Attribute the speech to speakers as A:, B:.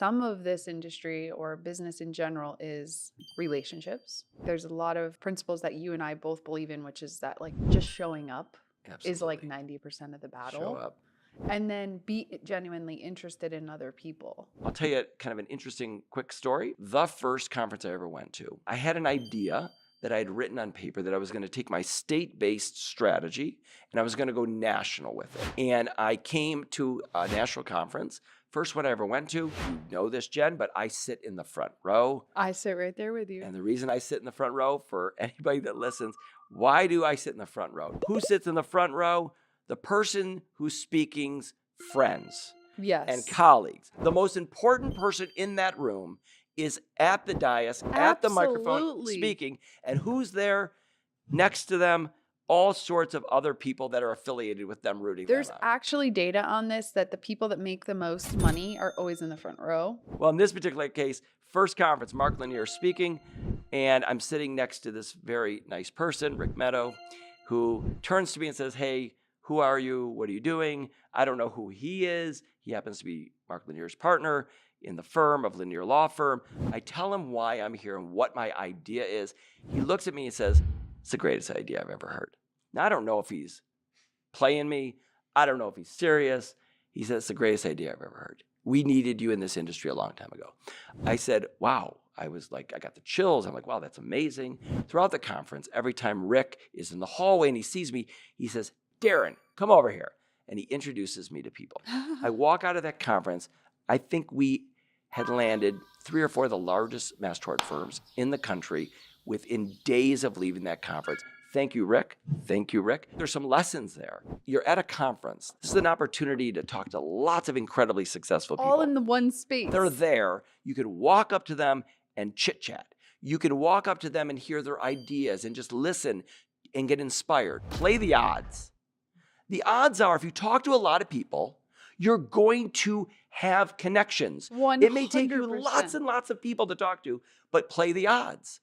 A: some of this industry or business in general is relationships. There's a lot of principles that you and I both believe in, which is that like just showing up is like
B: Absolutely.
A: 90% of the
B: Show
A: battle.
B: up.
A: And then be genuinely interested in other people.
B: I'll tell you kind of an interesting quick story. The first conference I ever went to, I had an idea that I had written on paper that I was going to take my state-based strategy and I was going to go national with it. And I came to a national conference. First one I ever went to, you know this, Jen, but I sit in the front row.
A: I sit right there with you.
B: And the reason I sit in the front row, for anybody that listens, why do I sit in the front row? Who sits in the front row? The person who's speaking's friends and
A: Yes.
B: colleagues. The most important person in that room is at the dais, at the microphone,
A: Absolutely.
B: speaking. And who's there next to them? All sorts of other people that are affiliated with them, rooting
A: There's
B: them on.
A: actually data on this that the people that make the most money are always in the front row.
B: Well, in this particular case, first conference, Mark Lanier speaking, and I'm sitting next to this very nice person, Rick Meadow, who turns to me and says, "Hey, who are you? What are you doing?" I don't know who he is. He happens to be Mark Lanier's partner in the firm of Lanier Law Firm. I tell him why I'm here and what my idea is. He looks at me and says, "It's the greatest idea I've ever heard." Now, I don't know if he's playing me. I don't know if he's serious. He says, "It's the greatest idea I've ever heard. We needed you in this industry a long time ago." I said, "Wow." I was like, I got the chills. I'm like, "Wow, that's amazing." Throughout the conference, every time Rick is in the hallway and he sees me, he says, "Darren, come over here." And he introduces me to people. I walk out of that conference. I think we had landed 3 or 4 of the largest mass tort firms in the country within days of leaving that conference. Thank you, Rick. Thank you, Rick. There's some lessons there. You're at a conference. This is an opportunity to talk to lots of incredibly successful people.
A: All in the one space.
B: They're there. You can walk up to them and chit chat. You can walk up to them and hear their ideas and just listen and get inspired. Play the odds. The odds are if you talk to a lot of people, you're going to have connections.
A: 100%.
B: It may take you lots and lots of people to talk to, but play the odds.